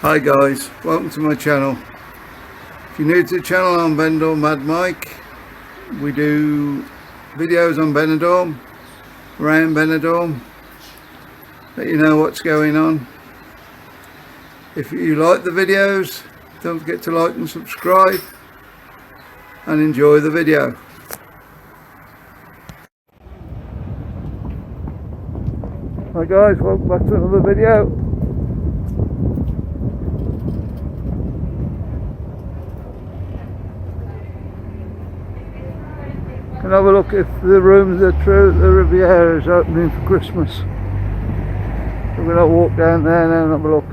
Hi guys, welcome to my channel. If you're new to the channel, I'm Benidorm Mad Mike. We do videos on Benidorm, around Benidorm, let you know what's going on. If you like the videos, don't forget to like and subscribe and enjoy the video. Hi guys, welcome back to another video. Can have a look if the rooms are true. The Riviera is opening for Christmas. So we're going to walk down there now and have a look.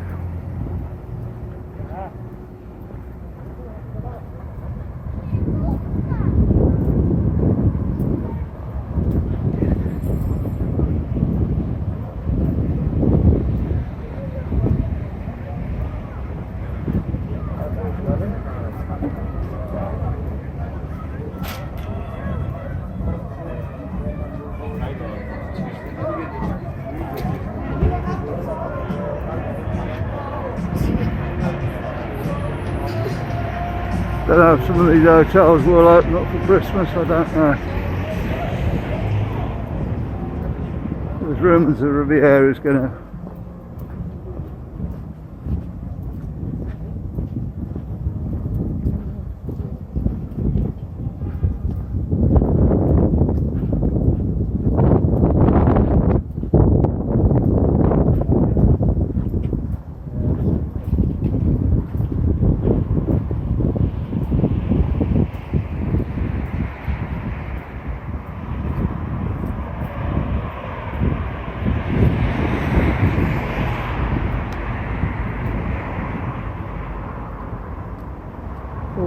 Don't know if some of these hotels will open up for Christmas, I don't know. There's rumours the Riviera is going to.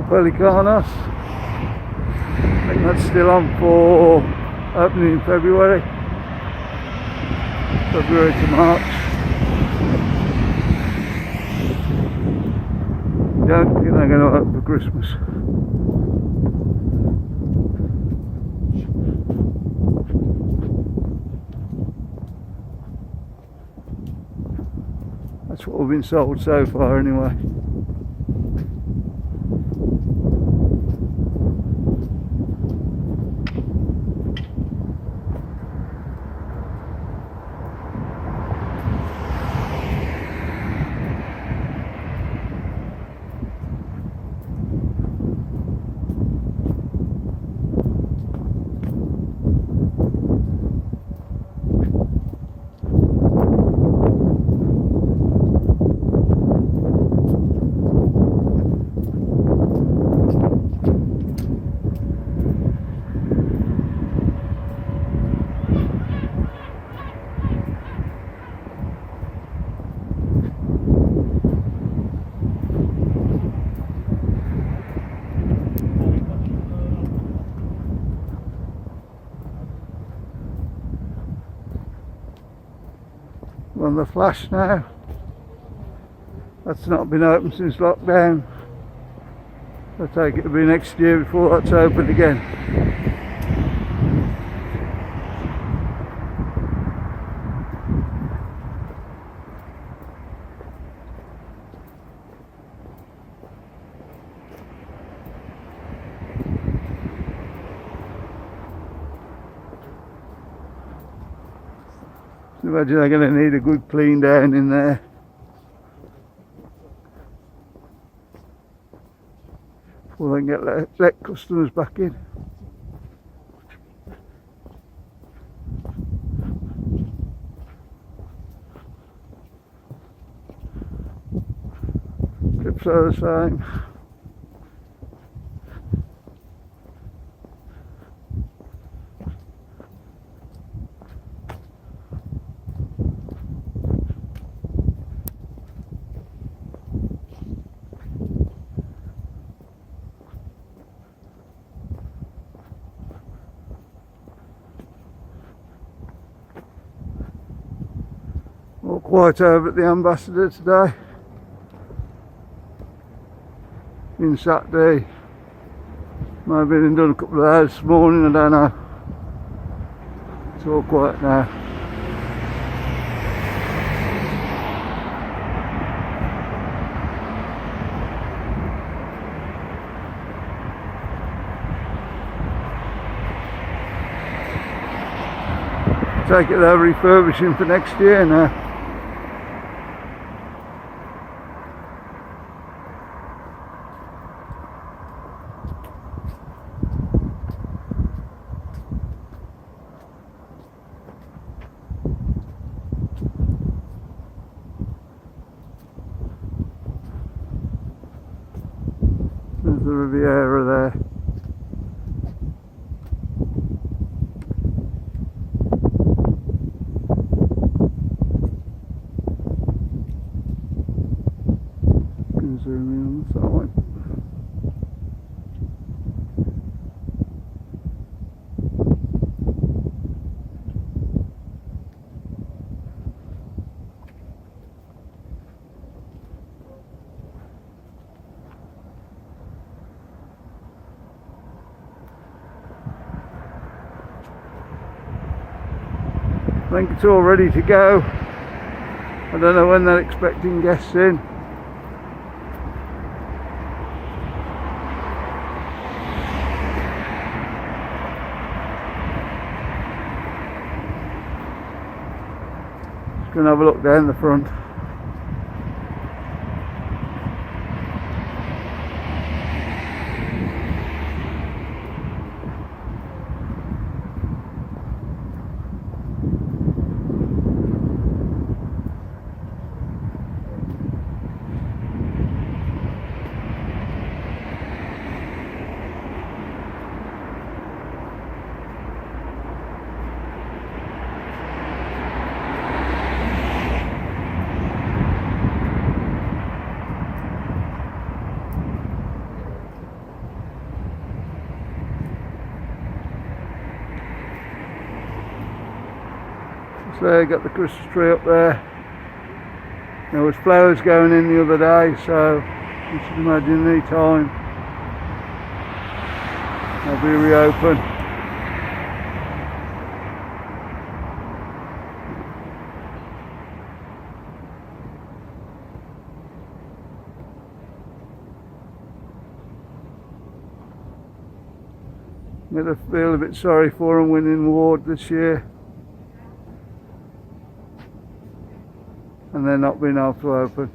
Pelicanos. I think that's still on for opening in February to March. Don't think they're going to open for Christmas. That's what we've been sold so far anyway. We're on the Flash now. That's not been open since lockdown. I take it to be next year before that's open again. I imagine they're going to need a good clean down in there. Before they can let customers back in. Trips are the same. All quiet over at the Ambassador today. Been Saturday. Might have been done a couple of hours this morning, I don't know. It's all quiet now. take it they're refurbishing for next year now. There's the Riviera there. Can zoom in on the side. I think it's all ready to go. I don't know when they're expecting guests in. Just going to have a look down the front. So got the Christmas tree up there. There was flowers going in the other day, so you should imagine any time they'll be reopened. I'm going to feel a bit sorry for them winning the award this year. And they're not being able to open.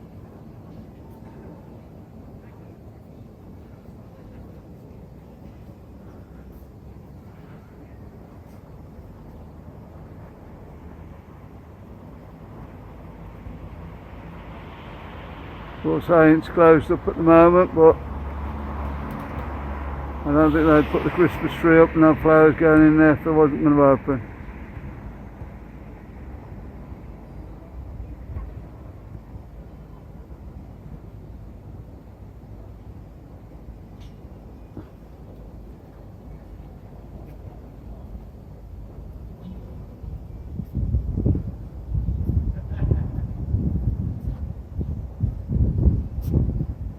We're saying it's closed up at the moment, but I don't think they'd put the Christmas tree up and have flowers going in there if they wasn't going to open.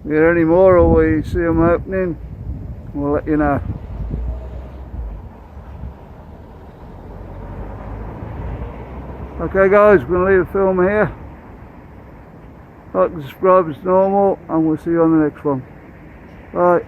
Hear any more or we see them opening, we'll let you know. Okay guys, we're going to leave the film here. Like and subscribe as normal, and we'll see you on the next one. Bye.